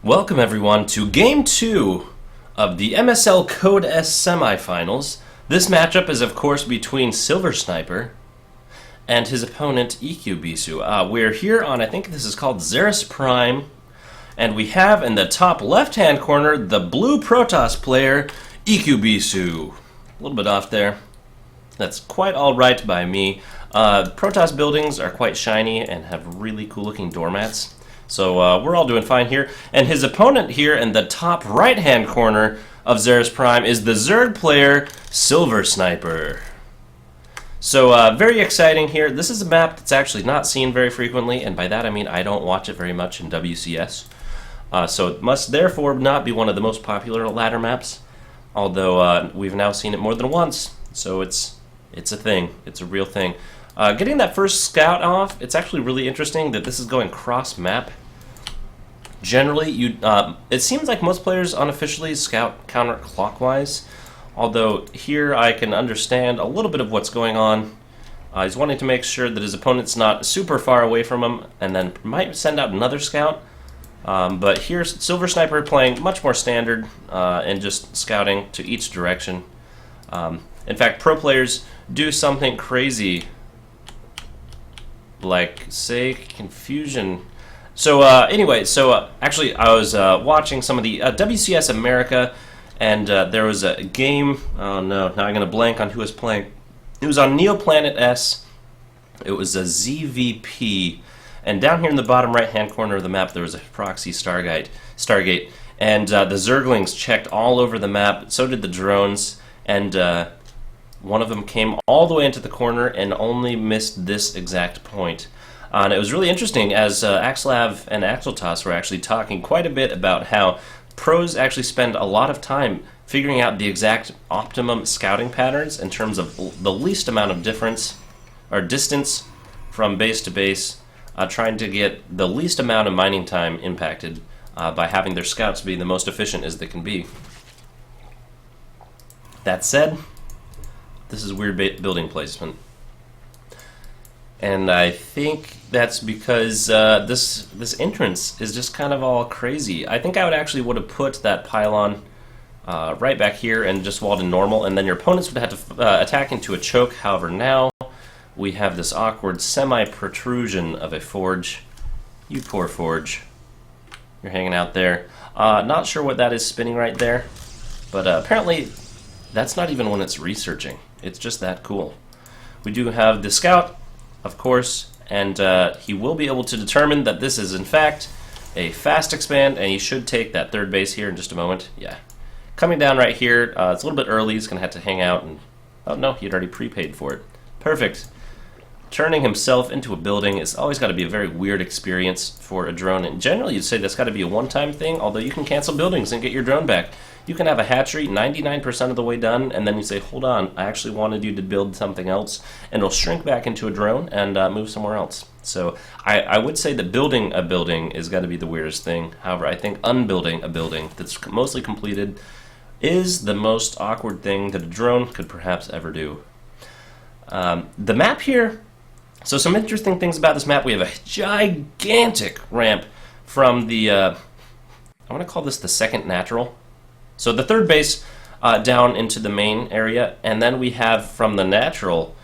Welcome everyone to Game 2 of the MSL Code S Semifinals. This matchup is of course between SilverSnyper and his opponent EQBisu. We're here on, I think this is called Xeris Prime, and we have in the top left-hand corner the blue Protoss player, EQBisu. A little bit off there. That's quite alright by me. Protoss buildings are quite shiny and have really cool-looking doormats. So we're all doing fine here. And his opponent here in the top right-hand corner of Xeris Prime is the Zerg player, SilverSnyper. So very exciting here. This is a map that's actually not seen very frequently, and by that I mean I don't watch it very much in WCS. So it must therefore not be one of the most popular ladder maps, although we've now seen it more than once. So it's a thing. It's a real thing. Getting that first scout off, it's actually really interesting that this is going cross-map. Generally, it seems like most players unofficially scout counterclockwise, although here I can understand a little bit of what's going on. He's wanting to make sure that his opponent's not super far away from him, and then might send out another scout. But here's SilverSnyper playing much more standard and just scouting to each direction. In fact, pro players do something crazy, like, say, confusion. So anyway, actually I was watching some of the WCS America, and there was a game, oh no, now I'm going to blank on who was playing. It was on Neoplanet S, it was a ZVP, and down here in the bottom right hand corner of the map there was a proxy Stargate, and the Zerglings checked all over the map, so did the drones, and one of them came all the way into the corner and only missed this exact point. And it was really interesting as Axelav and Axeltos were actually talking quite a bit about how pros actually spend a lot of time figuring out the exact optimum scouting patterns in terms of the least amount of difference or distance from base to base, trying to get the least amount of mining time impacted by having their scouts be the most efficient as they can be. That said, this is weird building placement. And I think that's because this entrance is just kind of all crazy. I think I would have put that pylon right back here and just walled in normal, and then your opponents would have to attack into a choke. However, now we have this awkward semi-protrusion of a forge. You poor forge. You're hanging out there. Not sure what that is spinning right there, but apparently that's not even when it's researching. It's just that cool. We do have the scout, of course, and he will be able to determine that this is in fact a fast expand, and he should take that third base here in just a moment. Yeah. Coming down right here, it's a little bit early, he's going to have to hang out, and oh no, he'd already prepaid for it. Perfect. Turning himself into a building is always got to be a very weird experience for a drone, and generally you'd say that's got to be a one-time thing, although you can cancel buildings and get your drone back. You can have a hatchery 99% of the way done, and then you say, hold on, I actually wanted you to build something else, and it'll shrink back into a drone and move somewhere else. So I would say that building a building is got to be the weirdest thing. However, I think unbuilding a building that's mostly completed is the most awkward thing that a drone could perhaps ever do. The map here, so some interesting things about this map. We have a gigantic ramp from the, I want to call this the second natural. So the third base down into the main area, and then we have from the natural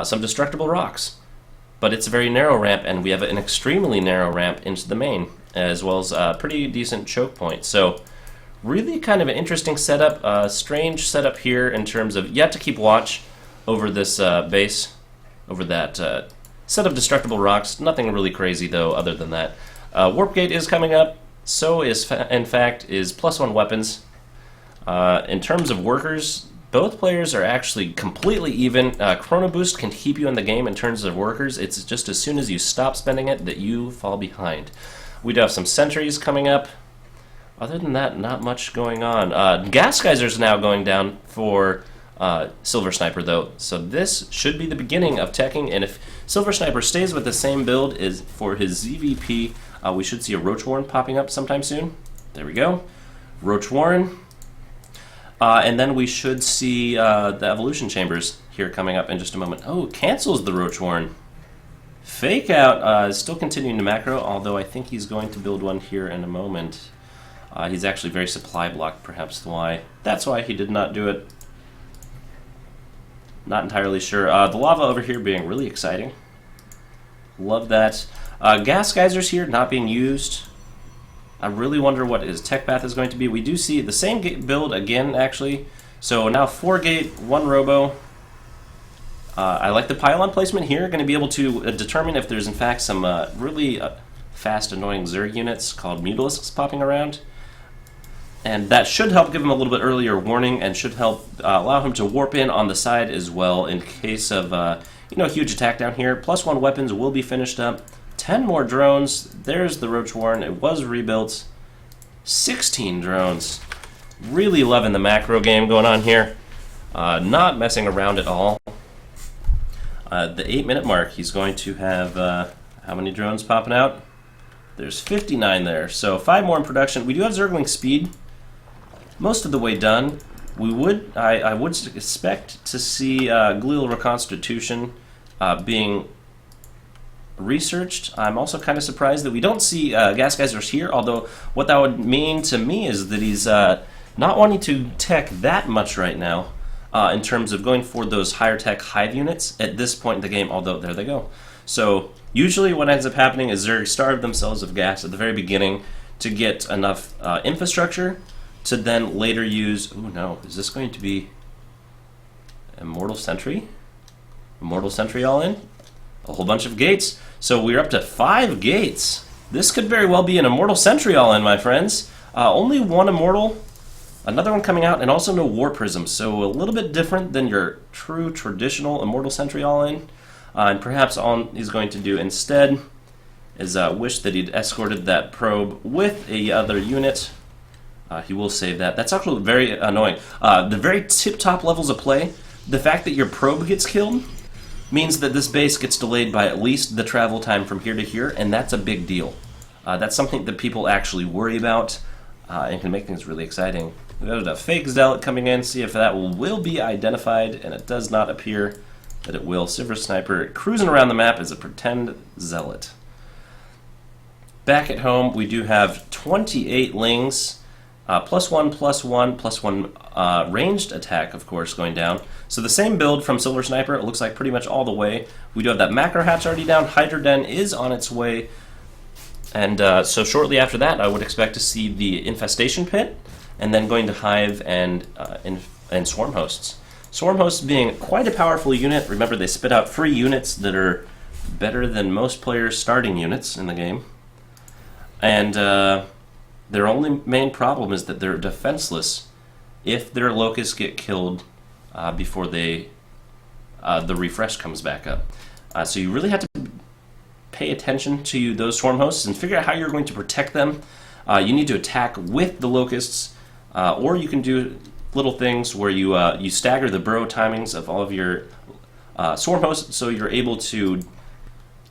some destructible rocks. But it's a very narrow ramp, and we have an extremely narrow ramp into the main, as well as a pretty decent choke point. So really kind of an interesting setup, strange setup here in terms of you have to keep watch over this base, over that set of destructible rocks. Nothing really crazy though other than that. Warp gate is coming up, so is in fact is +1 weapons. In terms of workers, both players are actually completely even. Chrono Boost can keep you in the game in terms of workers. It's just as soon as you stop spending it that you fall behind. We do have some sentries coming up. Other than that, not much going on. Gas geysers now going down for SilverSnyper though, so this should be the beginning of teching, and if SilverSnyper stays with the same build as for his ZVP, we should see a Roach Warren popping up sometime soon. There we go. Roach Warren. And then we should see the evolution chambers here coming up in just a moment. Oh, cancels the Roach Warren. Fake Out is still continuing to macro, although I think he's going to build one here in a moment. He's actually very supply blocked, perhaps why. That's why he did not do it. Not entirely sure. The lava over here being really exciting. Love that. Gas geysers here not being used. I really wonder what his tech path is going to be. We do see the same build again, actually. So now 4 gate, 1 robo. I like the pylon placement here. Going to be able to determine if there's in fact some really fast, annoying Zerg units called Mutalisks popping around. And that should help give him a little bit earlier warning and should help allow him to warp in on the side as well in case of huge attack down here. +1 weapons will be finished up. 10 more drones. There's the Roach Warren. It was rebuilt. 16 drones. Really loving the macro game going on here. Not messing around at all. The 8-minute mark, he's going to have how many drones popping out? There's 59 there. So 5 more in production. We do have Zergling speed most of the way done. I would expect to see glial reconstitution being researched. I'm also kind of surprised that we don't see gas geysers here, although what that would mean to me is that he's not wanting to tech that much right now in terms of going for those higher tech hive units at this point in the game, although there they go. So usually what ends up happening is Zerg starve themselves of gas at the very beginning to get enough infrastructure to then later use... Ooh, no. Is this going to be Immortal Sentry? Immortal Sentry all in? A whole bunch of gates. So we're up to 5 gates. This could very well be an Immortal Sentry all in, my friends. Only 1 Immortal. Another one coming out, and also no War Prism. So a little bit different than your true traditional Immortal Sentry all in. And perhaps all he's going to do instead is wish that he'd escorted that probe with a other unit. He will save that. That's actually very annoying. The very tip-top levels of play, the fact that your probe gets killed means that this base gets delayed by at least the travel time from here to here, and that's a big deal. That's something that people actually worry about and can make things really exciting. We got a fake zealot coming in, see if that will be identified, and it does not appear that it will. SilverSnyper cruising around the map as a pretend zealot. Back at home, we do have 28 lings. +1/+1/+1 ranged attack, of course, going down. So the same build from SilverSnyper, it looks like pretty much all the way. We do have that macro hatch already down. Hydra Den is on its way. And so shortly after that, I would expect to see the Infestation Pit, and then going to Hive and Swarm Hosts. Swarm Hosts being quite a powerful unit. Remember, they spit out free units that are better than most players' starting units in the game. And their only main problem is that they're defenseless if their locusts get killed before the refresh comes back up. So you really have to pay attention to those swarm hosts and figure out how you're going to protect them. You need to attack with the locusts, or you can do little things where you stagger the burrow timings of all of your swarm hosts, so you're able to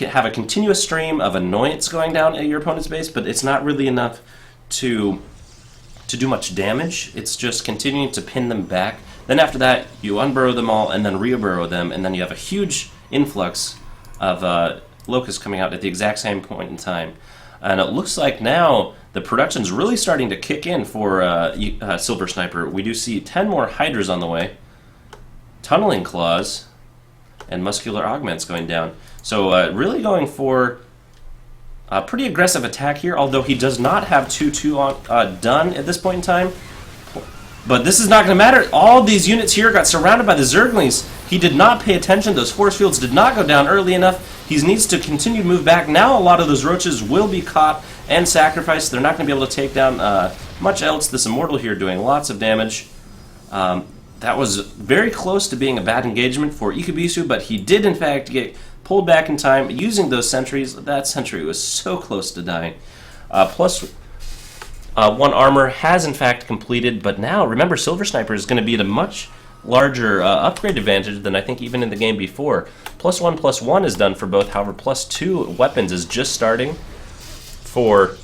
have a continuous stream of annoyance going down at your opponent's base, but it's not really enough to do much damage. It's just continuing to pin them back. Then after that, you unburrow them all and then re-burrow them, and then you have a huge influx of locusts coming out at the exact same point in time. And it looks like now the production's really starting to kick in for SilverSnyper. We do see 10 more Hydras on the way, Tunneling Claws, and Muscular Augments going down. So really going for a pretty aggressive attack here, although he does not have 2-2 done at this point in time. But this is not going to matter. All these units here got surrounded by the Zerglings. He did not pay attention. Those force fields did not go down early enough. He needs to continue to move back. Now a lot of those roaches will be caught and sacrificed. They're not going to be able to take down much else. This Immortal here doing lots of damage. That was very close to being a bad engagement for EQBisu, but he did in fact get pulled back in time using those sentries. That sentry was so close to dying. Plus 1 armor has in fact completed, but now remember SilverSnyper is going to be at a much larger upgrade advantage than I think even in the game before. +1/+1 is done for both, however +2 weapons is just starting for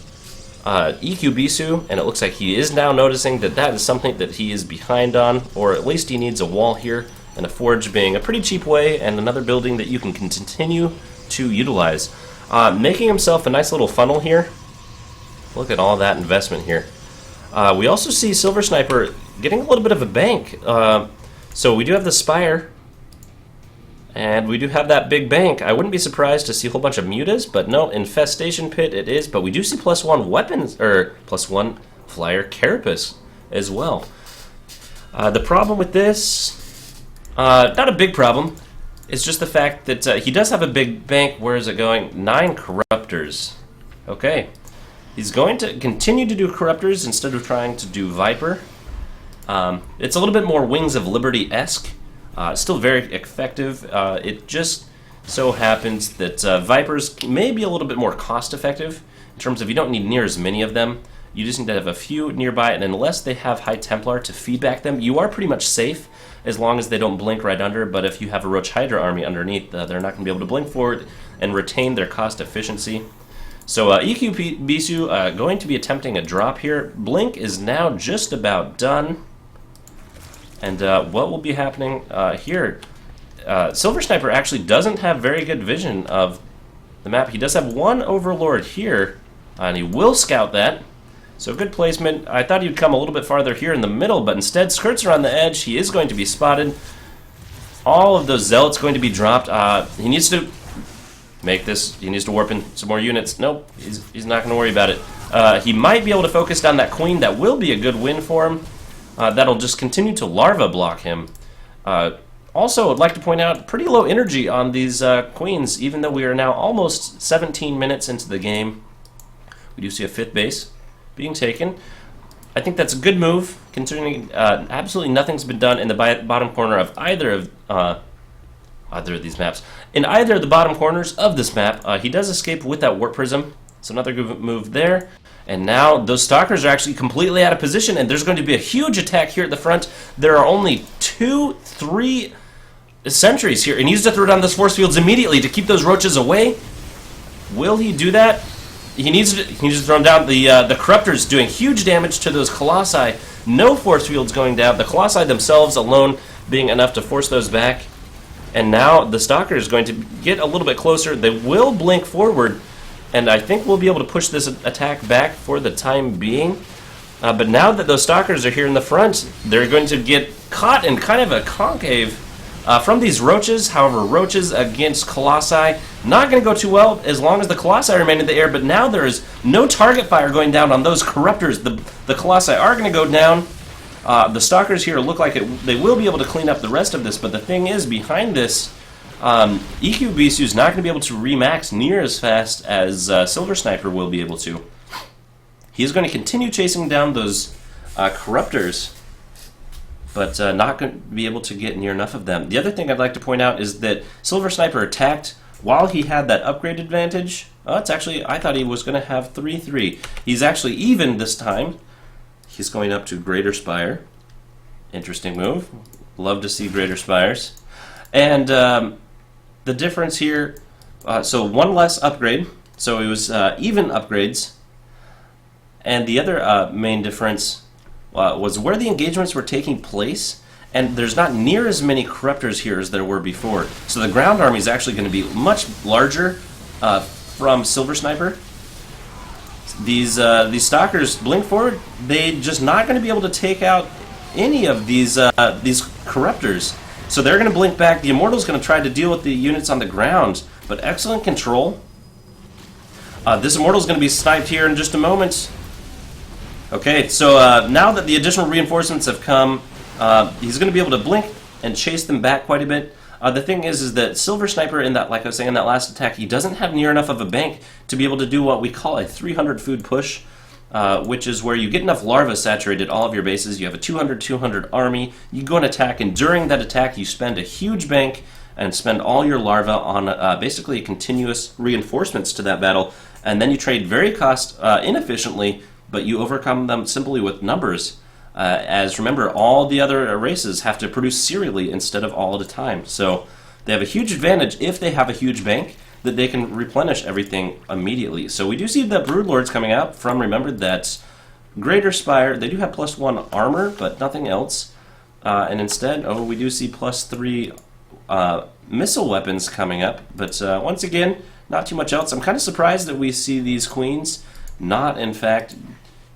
EQBisu, and it looks like he is now noticing that that is something that he is behind on, or at least he needs a wall here, and a forge being a pretty cheap way, and another building that you can continue to utilize. Making himself a nice little funnel here. Look at all that investment here. We also see SilverSnyper getting a little bit of a bank. So we do have the Spire, and we do have that big bank. I wouldn't be surprised to see a whole bunch of mutas, but no, Infestation Pit it is. But we do see +1 weapons, or +1 Flyer Carapace as well. The problem with this, not a big problem. It's just the fact that he does have a big bank. Where is it going? 9 Corruptors. Okay. He's going to continue to do Corruptors instead of trying to do Viper. It's a little bit more Wings of Liberty-esque. Still very effective. It just so happens that Vipers may be a little bit more cost-effective in terms of you don't need near as many of them. You just need to have a few nearby, and unless they have High Templar to feedback them, you are pretty much safe as long as they don't blink right under. But if you have a Roach Hydra army underneath, they're not going to be able to blink forward and retain their cost efficiency. So EQBisu going to be attempting a drop here. Blink is now just about done. And what will be happening here? SilverSnyper actually doesn't have very good vision of the map. He does have one Overlord here, and he will scout that. So good placement. I thought he'd come a little bit farther here in the middle, but instead skirts around the edge. He is going to be spotted. All of those Zealots going to be dropped. He needs to make this. He needs to warp in some more units. Nope, he's not going to worry about it. He might be able to focus down that Queen. That will be a good win for him. That'll just continue to larva block him. Also, I'd like to point out pretty low energy on these Queens, even though we are now almost 17 minutes into the game. We do see a 5th base being taken. I think that's a good move, considering absolutely nothing's been done in the bottom corner of either of these maps. In either of the bottom corners of this map, he does escape with that Warp Prism. So another good move there. And now those Stalkers are actually completely out of position, and there's going to be a huge attack here at the front. There are only 3 sentries here. He needs to throw down those force fields immediately to keep those roaches away. Will he do that? He needs to throw them down. The Corruptors doing huge damage to those Colossi. No force fields going down. The Colossi themselves alone being enough to force those back. And now the Stalker is going to get a little bit closer. They will blink forward, and I think we'll be able to push this attack back for the time being. But now that those Stalkers are here in the front, they're going to get caught in kind of a concave from these Roaches. However, Roaches against Colossi, not going to go too well as long as the Colossi remain in the air. But now there is no target fire going down on those Corruptors. The Colossi are going to go down. The Stalkers here look like they will be able to clean up the rest of this. But the thing is, behind this, EQBisu is not going to be able to remax near as fast as SilverSnyper will be able to. He's going to continue chasing down those Corruptors, but not going to be able to get near enough of them. The other thing I'd like to point out is that SilverSnyper attacked while he had that upgrade advantage. It's actually, I thought he was going to have 3-3. He's actually even this time. He's going up to Greater Spire. Interesting move. Love to see Greater Spires. And the difference here, so one less upgrade, so it was even upgrades. And the other main difference was where the engagements were taking place, and there's not near as many Corruptors here as there were before. So the ground army is actually going to be much larger from SilverSnyper. These Stalkers blink forward, they're just not going to be able to take out any of these Corruptors. So they're going to blink back. The Immortal's going to try to deal with the units on the ground, but excellent control. This Immortal's going to be sniped here in just a moment. Okay, so now that the additional reinforcements have come, he's going to be able to blink and chase them back quite a bit. The thing is that SilverSnyper, in that, like I was saying, in that last attack, he doesn't have near enough of a bank to be able to do what we call a 300 food push, which is where you get enough larvae saturated all of your bases. You have a 200 army. You go and attack, and during that attack, you spend a huge bank and spend all your larvae on basically continuous reinforcements to that battle, and then you trade very cost inefficiently, but you overcome them simply with numbers. As remember, all the other races have to produce serially instead of all at a time. So they have a huge advantage if they have a huge bank that they can replenish everything immediately. So we do see the Broodlords coming out from, remember, that Greater Spire. They do have +1 armor, but nothing else. And instead, we do see +3 missile weapons coming up. But once again, not too much else. I'm kind of surprised that we see these Queens not, in fact,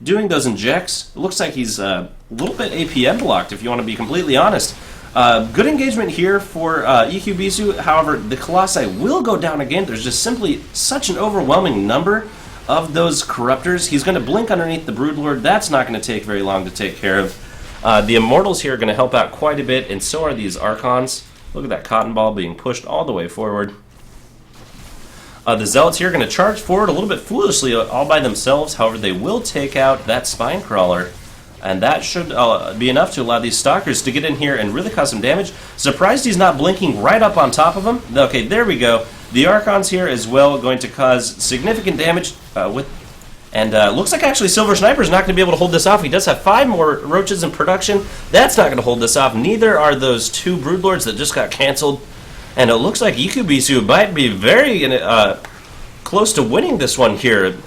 doing those injects. It looks like he's a little bit APM blocked, if you want to be completely honest. Good engagement here for EQBisu. However, the Colossi will go down again. There's just simply such an overwhelming number of those Corruptors. He's going to blink underneath the Broodlord. That's not going to take very long to take care of. The Immortals here are going to help out quite a bit, and so are these Archons. Look at that Cotton Ball being pushed all the way forward. The Zealots here are going to charge forward a little bit foolishly all by themselves. However, they will take out that Spinecrawler. And that should be enough to allow these Stalkers to get in here and really cause some damage. Surprised he's not blinking right up on top of him. Okay, there we go. The Archons here as well going to cause significant damage looks like actually SilverSnyper is not going to be able to hold this off. He does have 5 more Roaches in production. That's not going to hold this off. Neither are those 2 Broodlords that just got canceled. And it looks like EQBisu might be very close to winning this one here.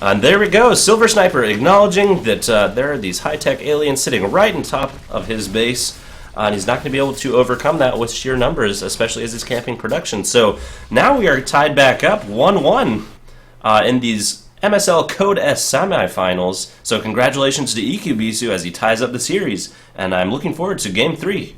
And there we go, SilverSnyper acknowledging that there are these high-tech aliens sitting right on top of his base. And he's not going to be able to overcome that with sheer numbers, especially as he's camping production. So now we are tied back up 1-1 in these MSL Code S Semifinals. So congratulations to EQBisu as he ties up the series. And I'm looking forward to Game 3.